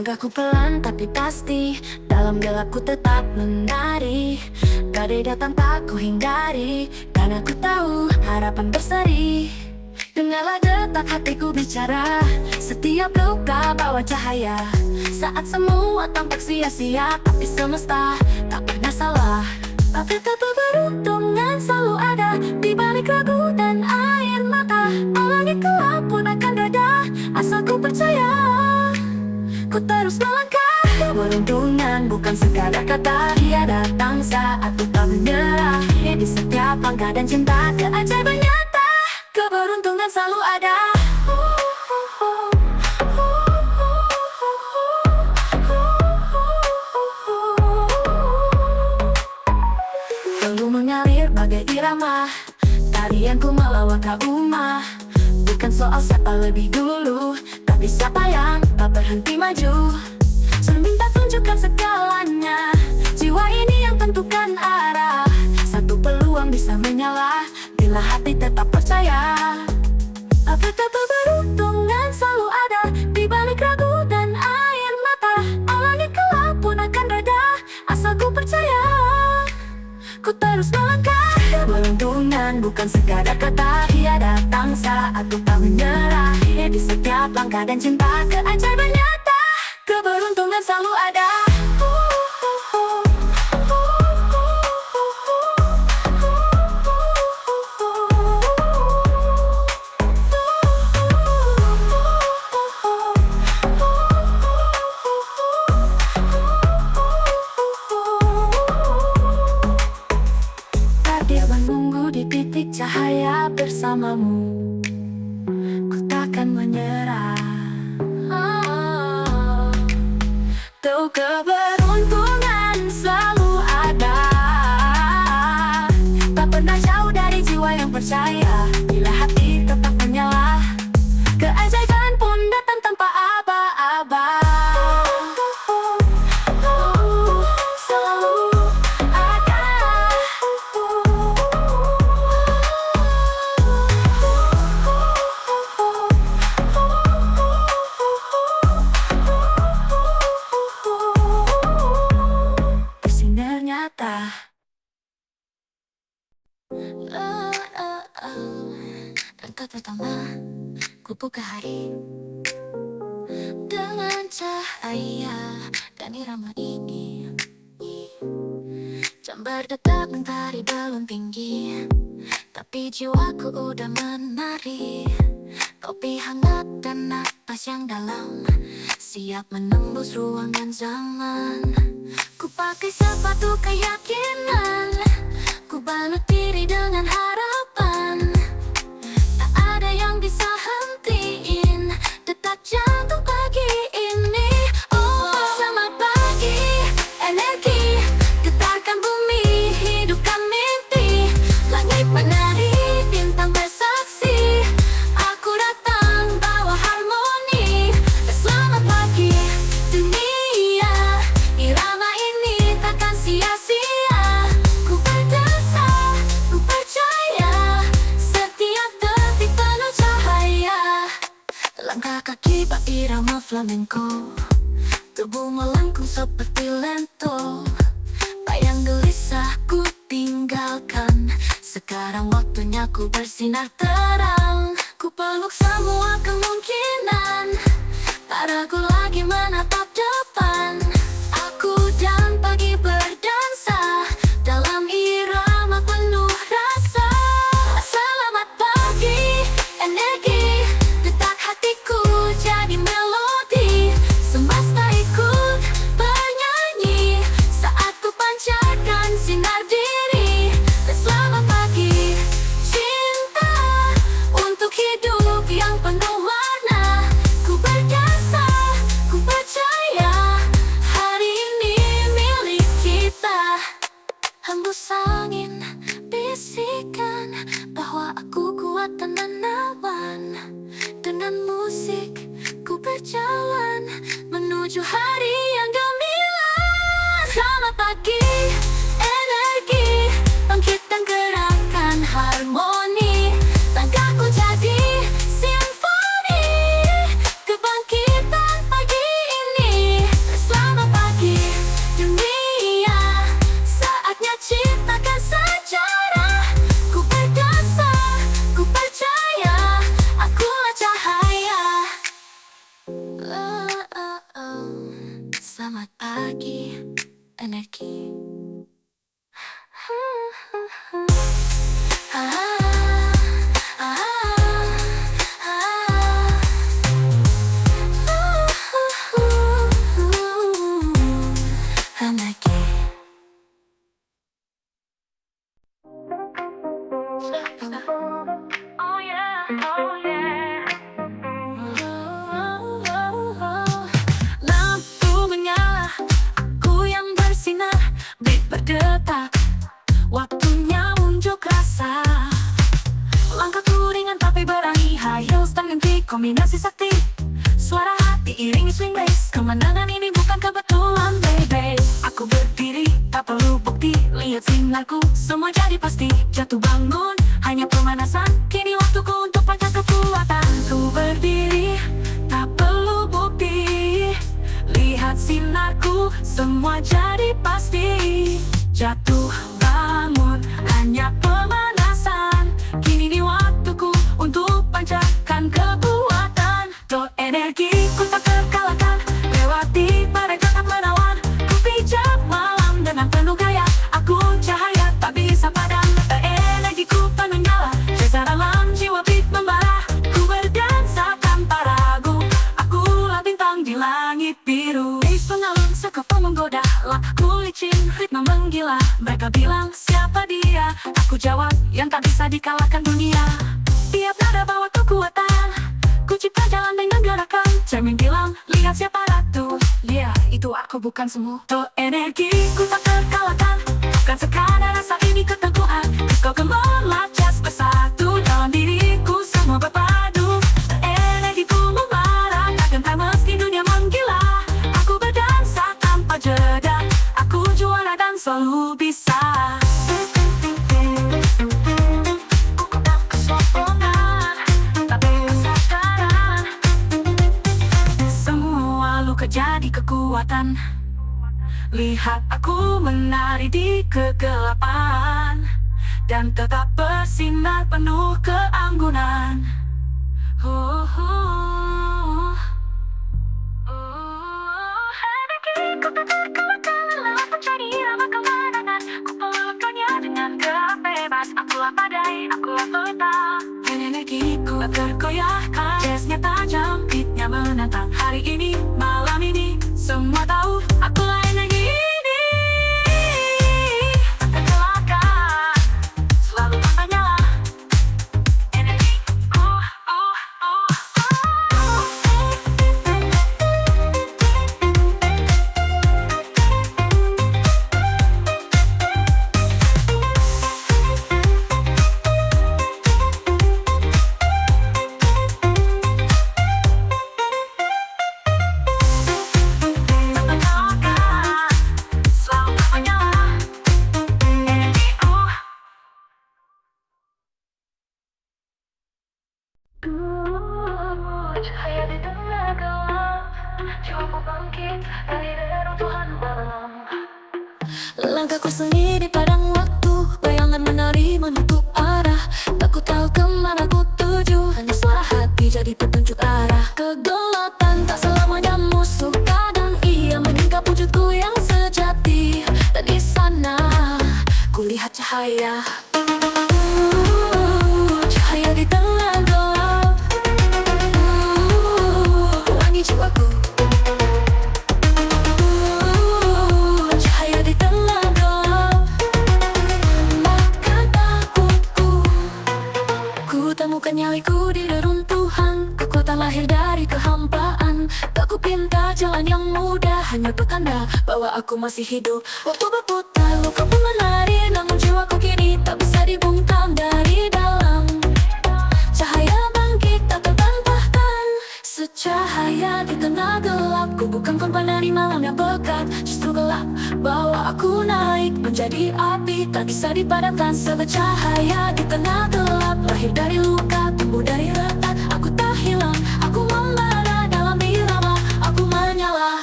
Langkahku pelan tapi pasti, dalam gelapku tetap menari. Badai datang tak ku hindari, karena ku tahu harapan berseri. Dengarlah detak hatiku bicara, setiap luka bawa cahaya. Saat semua tampak sia-sia, tapi semesta tak pernah salah. Tapi keberuntungan selalu ada di balik ragu dan air mata. Langit gelap pun akan reda, asal ku percaya. Ku terus melangkah. Keberuntungan bukan sekadar kata, ia datang saat ku tak menyerah. Di setiap langkah dan cinta, keajaiban nyata. Keberuntungan selalu ada. Lalu mengalir bagai irama, tarianku melawan kaumah. Bukan soal siapa lebih dulu, tapi siapa yang tak berhenti maju. Cermin tak tunjukkan segalanya, jiwa ini yang tentukan arah. Satu peluang bisa menyala, bila hati tetap percaya. Keberuntungan selalu ada di balik ragu dan air mata. Langit gelap pun akan reda, asal ku percaya. Ku terus melangkah. Keberuntungan bukan sekadar kata, ia datang saat ku tak menyerah. Di setiap langkah dan cinta, keajaiban nyata. Keberuntungan selalu ada. Dia menunggu di titik cahaya bersamamu. Ku takkan menyerah. Tuh keberuntungan selalu ada, tak pernah jauh dari jiwa yang percaya. Bila hati tetap menyala, keajaiban pun datang tanpa aba-aba. Langkah pertama, ku buka hari dengan cahaya dan irama ini. Jam berdetak mentari belum tinggi, tapi jiwaku udah menari. Kopi hangat dan napas yang dalam, siap menembus ruang dan zaman. Ku pakai sepatu keyakinan, ku balut diri dengan harapan. Tak ada yang bisa hentiin detak jantung pagi ini. Oh, selamat pagi, energi getarkan bumi, hidupkan mimpi. Langit menari, bintang bersaksi, aku datang bawa harmoni. Selamat pagi dunia, irama ini takkan sia-sia. Ku berdasar, ku percaya, setiap detik penuh cahaya. Langkah kaki bak irama flamenco, tubuh melengkung seperti lento. Bayang gelisah ku tinggalkan, sekarang waktunya ku bersinar terang. Ku peluk semua kemungkinan, tak ragu lagi menatap depan. Aku dan pagi berdansa dalam irama penuh rasa. Selamat pagi, energi detak hatiku jadi melodi. Semesta ikut bernyanyi saat ku pancarkan sinar diri. Selamat pagi, cinta untuk hidup yang penuh warna. Ku berdansa, ku percaya, hari ini milik kita. Hembus angin bisikan bahwa aku kuat dan menawan. Dengan musik ku berjalan menuju hari yang gemilang. Selamat pagi, energi bangkitkan gerakan harmoni. Langkahku jadi simfoni, kebangkitan pagi ini. kombinasi sakti. Suara hati iringi swing bass. Kemenangan ini bukan kebetulan, baby. Aku berdiri, tak perlu bukti. Lihat sinarku, semua jadi pasti. Jatuh bangun, hanya pemanasan. Kini waktuku untuk panjat kekuatan. Ku berdiri, tak perlu bukti. Lihat sinarku, semua jadi pasti. Jatuh bangun, hanya pemanasan. Kini ini waktuku untuk panjatkan kekuatan. Do energiku tak terkalahkan, lewati badai tetap menawan. Ku pijak malam dengan penuh gaya. Aku cahaya tak bisa padam. Energiku penuh nyala, jasa dalam jiwa beat membara. Ku berdansa tanpa ragu, akulah bintang di langit biru. Bass pengalun saxophone menggoda, langkahku licin, ritme menggila. Mereka bilang siapa dia? Aku jawab yang tak bisa dikalahkan dunia. Tiap nada bawa kekuatan, ku cipta jalan dengan gerakan. Cermin bilang, lihat siapa ratu. Ya, itu aku bukan semu. Tuh energiku tak terkalahkan, bukan sekadar rasa ini keteguhan. Kau gemerlap jas bersatu, dalam diriku semua berpadu. Energiku membara, tak gentar meski dunia menggila. Aku berdansa tanpa jeda, aku juara dan selalu bisa. Jadi kekuatan. Lihat aku menari di kegelapan dan tetap bersinar penuh keanggunan. Energiku tak terkalahkan, lewat pencari irama kemenangan. Ku peluk dunia dengan gerak bebas. Akulah badai, akulah peta. Energiku tak tergoyahkan, jazznya tajam, beatnya menantang. Hari ini, malam ini, semua tahu akulah energi ini. Tak terkalahkan, selalu tanpa nyala. Energiku, cahaya di tengah gelap, jiwaku bangkit dari reruntuhan malam. Langkahku sunyi di padang waktu, bayangan menari menutup arah. Tak ku tahu kemana ku tuju, hanya suara hati jadi petunjuk arah. Kegelapan tak selamanya musuh, kadang ia meninggalkan wujudku yang sejati. Dan di sana ku lihat cahaya, cahaya di tengah gelap. Jiwaku, cahaya di tengah gelap. Maka takutku, ku temukan nyaliku di reruntuhan. Kekuatan lahir dari kehampaan. Tak ku pinta jalan yang mudah, hanya petanda bahwa aku masih hidup. Waktu berputar, luka pun menari, namun jiwaku kini tak bisa dibungkam dari dalam. Cahaya bangkit tak terbantahkan, secahaya di tengah gelap. Ku bukan korban dari malam yang pekat, justru gelap bawa aku naik menjadi api tak bisa dipadamkan. Sebecahaya di tengah gelap, lahir dari luka, tumbuh dari retak. Aku tak hilang, aku membara dalam irama, aku menyala.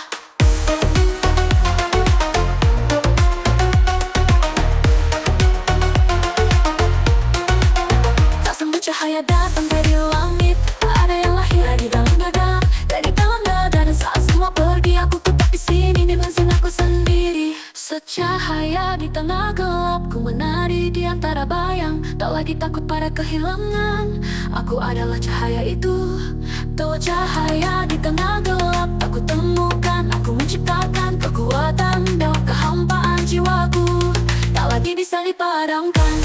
Tak sembuh cahaya datang dari langit, ada yang lahir dari dalam dada, dari dalam dada. Dan saat semua pergi, aku tetap di sini dengan aku sendiri. Secahaya di tengah gelap, ku menari di antara bayang. Tak lagi takut pada kehilangan, aku adalah cahaya itu. Tuh cahaya di tengah gelap, aku temukan, aku menciptakan kekuatan dalam kehampaan jiwaku. Tak lagi bisa dipadamkan.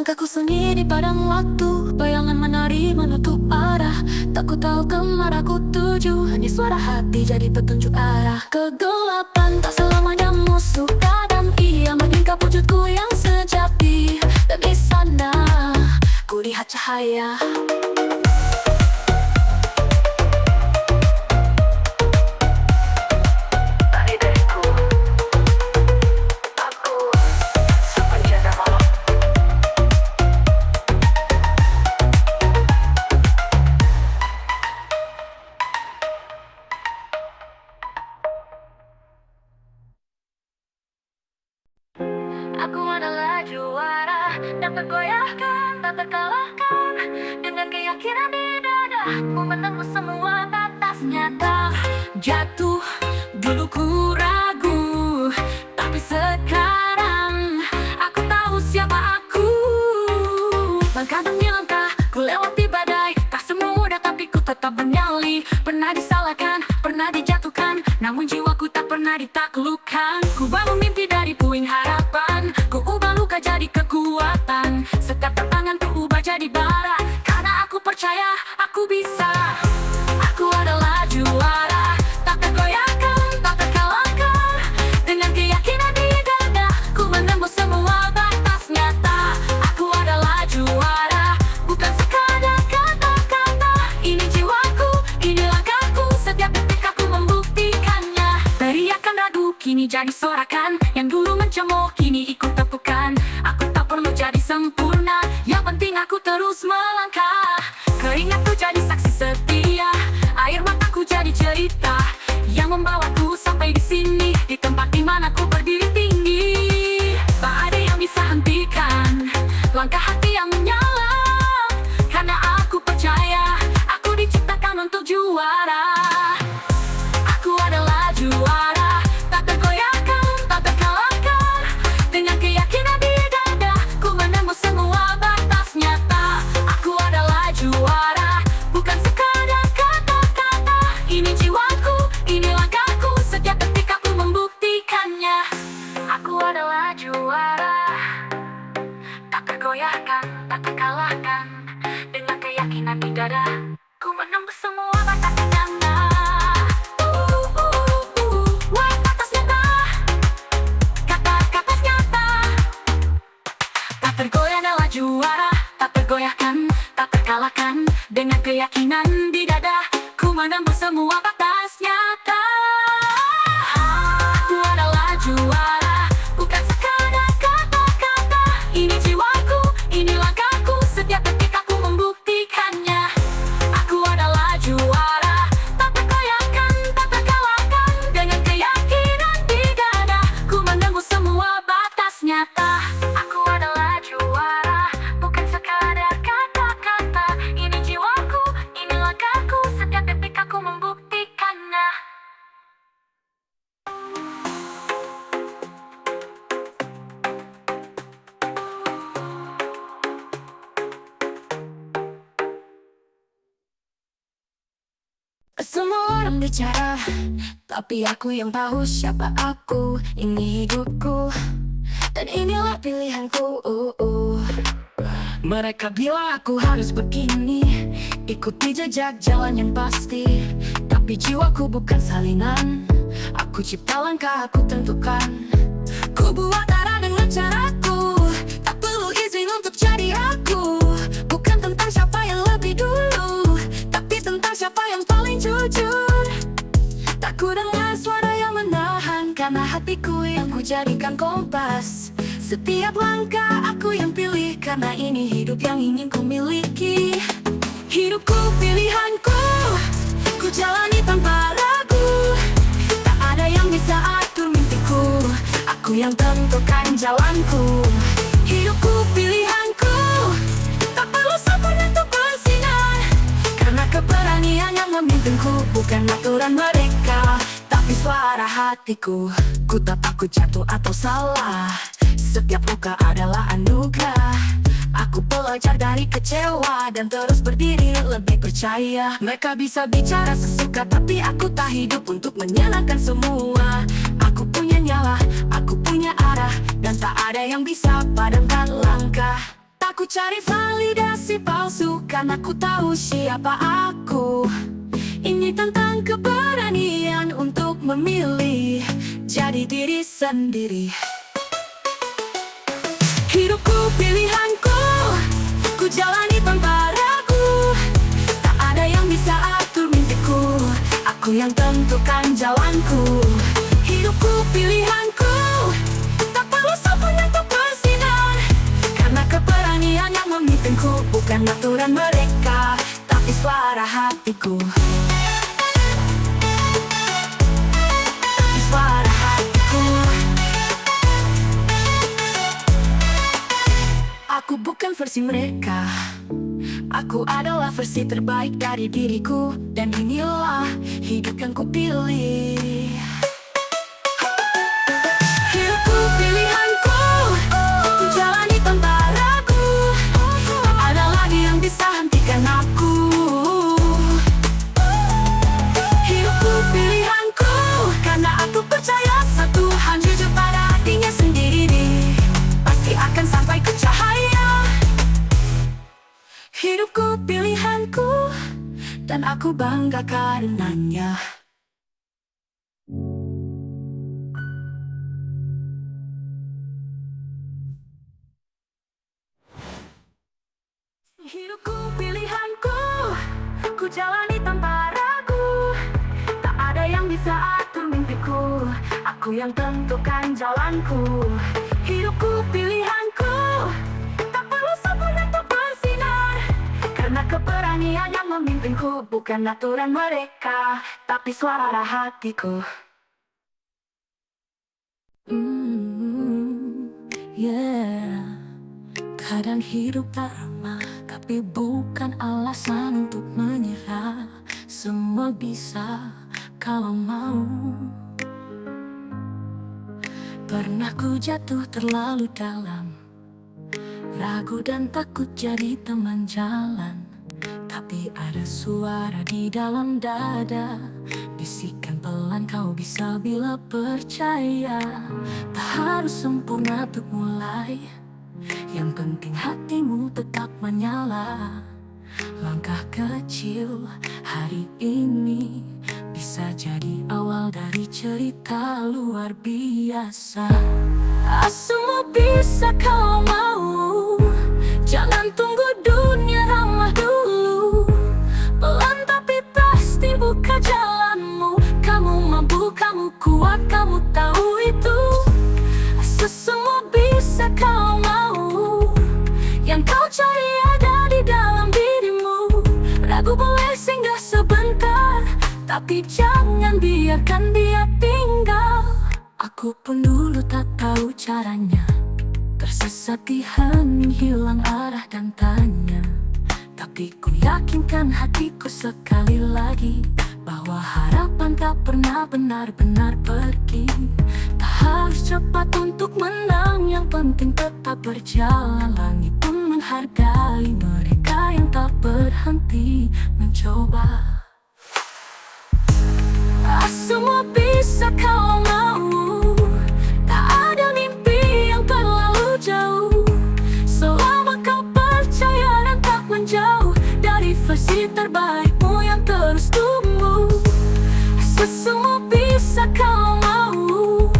Langkahku sunyi di padang waktu, bayangan menari menutup arah. Tak ku tahu kemana ku tuju, hanya suara hati jadi petunjuk arah. Kegelapan tak selamanya musuh, kadang ia meningkap wujudku yang sejati. Dan di sana ku lihat cahaya. Aku adalah juara, tak tergoyahkan, tak terkalahkan. Dengan keyakinan di dada, ku menembus semua batas nyata. Jatuh, dulu ku ragu, tapi sekarang aku tahu siapa aku. Langkah demi langkah, ku lewati badai. Tak semudah tapi ku tetap bernyali. Pernah disalahkan, pernah dijatuhkan, namun jiwaku tak pernah ditaklukkan. Ku bangun mimpi dari puing harapan, ku ubah luka jadi kekuatan. Setiap tantangan ku ubah jadi bara, karena aku percaya aku bisa. Aku adalah juara, tak tergoyahkan, tak terkalahkan. Dengan keyakinan di dada, ku menembus semua batas nyata. Aku adalah juara, bukan sekadar kata-kata. Ini jiwaku, ini langkahku, setiap detik aku membuktikannya. Teriakan ragu kini jadi sorakan, yang dulu mencemooh kini ikut tepukan. Aku tak perlu jadi sempurna, yang penting aku terus melangkah. Keringatku jadi saksi setia, air mataku jadi cerita yang membawaku sampai di sini, di tempat dimana ku berdiri tinggi. Tak ada yang bisa hentikan langkah hati yang menyala, karena aku percaya aku diciptakan untuk juara. Aku adalah juara, tak tergoyahkan, tak terkalahkan. Dengan keyakinan di dada, ku menembus semua batas nyata. Aku adalah juara, bukan sekadar kata-kata. Ini jiwaku, ini langkahku, setiap detik aku membuktikannya. Aku adalah juara, tak tergoyahkan, tak terkalahkan. Dengan keyakinan di dada, ku menembus semua batas nyata. Wah, batas nyata, kata-kata nyata. Tak tergoyah adalah juara, tak tergoyahkan, tak terkalahkan. Dengan keyakinan di dada, ku menembus semua batas nyata. Aku adalah juara, bukan sekadar kata-kata. Ini jiwaku, ini langkahku, setiap detik aku membuktikannya. Aku adalah juara, tak tergoyahkan, tak terkalahkan. Dengan keyakinan di dada, ku menembus semua batas nyata. Aku adalah juara, bukan sekadar kata-kata. Ini jiwaku, ini langkahku, setiap detik aku membuktikannya. Semua orang bicara, tapi aku yang tahu siapa aku. Ini hidupku, dan inilah pilihanku. Mereka bilang aku harus begini, ikuti jejak jalan yang pasti. Tapi jiwaku bukan salinan, aku cipta langkah, aku tentukan. Ku buat arah dengan caraku, tak perlu izin untuk jadi aku. Bukan tentang siapa yang lebih dulu, tapi tentang siapa yang paling jujur. Tak ku dengar suara yang menahan, karena hatiku yang ku jadikan kompas. Setiap langkah aku yang pilih, karena ini hidup yang ingin ku miliki. Hidupku pilihanku, ku jalani tanpa ragu. Tak ada yang bisa atur mimpiku, aku yang tentukan jalanku. Hidupku pilihanku, tak perlu sempurna untuk bersinar, karena keberanian yang memimpinku, bukan aturan mereka, tapi suara hatiku. Ku tak takut jatuh atau salah, setiap luka adalah anugerah. Aku belajar dari kecewa dan terus berdiri lebih percaya. Mereka bisa bicara sesuka, tapi aku tak hidup untuk menyenangkan semua. Aku punya nyala, aku punya arah, dan tak ada yang bisa padamkan langkah. Tak Aku cari validasi palsu karena ku tahu siapa aku. Ini tentang keberanian untuk memilih jadi diri sendiri. Hidupku pilihanku, ku jalani tanpa ragu. Tak ada yang bisa atur mimpiku, aku yang tentukan jalanku. Hidupku pilihanku, tak perlu siapapun untuk bersinar. Karena keberanian yang memimpinku, bukan aturan mereka, tapi suara hatiku. Tapi suara hatiku. Aku bukan versi mereka, aku adalah versi terbaik dari diriku. Dan inilah hidup yang ku pilih. Hidupku pilihanku, ku jalani tanpa ragu. Tak ada lagi yang bisa hentikan aku. Hidupku pilihanku, karena aku percaya satu hal, jujur pada hatinya sendiri, pasti akan sampai ke cahaya. Hidupku pilihanku, dan aku bangga karenanya. Hidupku pilihanku, ku jalani tanpa ragu. Tak ada yang bisa atur mimpiku, aku yang tentukan jalanku. Hidupku pilihanku, tak perlu siapapun untuk bersinar. Karena keberanian yang memimpinku, bukan aturan mereka, tapi suara hatiku. Yeah. Kadang hidup tak ramah, tapi bukan alasan untuk menyerah. Semua bisa kalau mau. Pernah ku jatuh terlalu dalam, ragu dan takut jadi teman jalan. Tapi ada suara di dalam dada, bisikan pelan, kau bisa bila percaya. Tak harus sempurna untuk mulai, yang penting hatimu tetap menyala. Langkah kecil hari ini bisa jadi awal dari cerita luar biasa. Semua bisa kalau mau, jangan tunggu dunia ramah dulu. Pelan tapi pasti buka jalanmu. Kamu mampu, kamu kuat, kamu tahu itu. Semua bisa kalau mau, yang kau cari ada di dalam dirimu. Ragu boleh singgah sebentar, tapi jangan biarkan dia tinggal. Aku pun dulu tak tahu caranya, tersesat di hening, hilang arah dan tanya. Tapi ku yakinkan hatiku sekali lagi, bahwa harapan tak pernah benar-benar pergi. Tak harus cepat untuk menang, yang penting tetap berjalan. Langit pun menghargai mereka yang tak berhenti mencoba. Semua bisa kalau mau, tak ada mimpi yang terlalu jauh. Selama kau percaya dan tak menjauh dari versi terbaikmu yang terus tumbuh. Semua bisa kalau mau,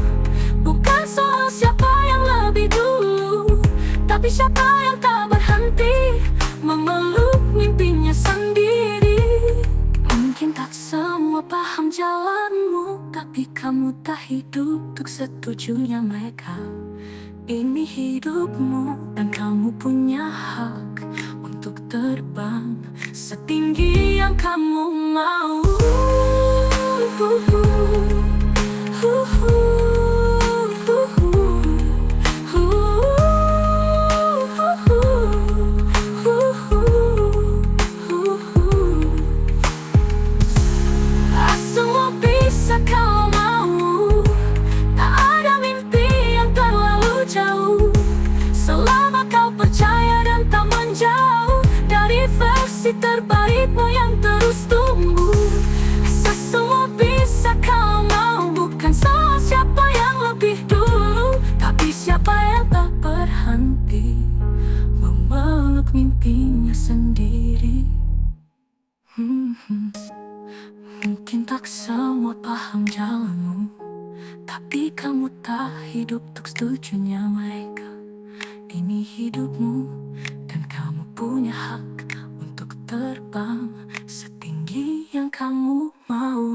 bukan soal siapa yang lebih dulu, tapi siapa yang tak berhenti memeluk mimpinya sendiri. Mungkin tak semua paham jalanmu, tapi kamu tak hidup untuk setujunya mereka. Ini hidupmu dan kamu punya hak untuk terbang setinggi yang kamu mau. Semua bisa kalau mau, tak ada mimpi yang terlalu jauh. Selama kau percaya dan tak menjauh dari versi terbaikmu yang terus tumbuh. Semua bisa Tapi kamu tak hidup untuk setujunya mereka. Ini hidupmu dan kamu punya hak untuk terbang setinggi yang kamu mau.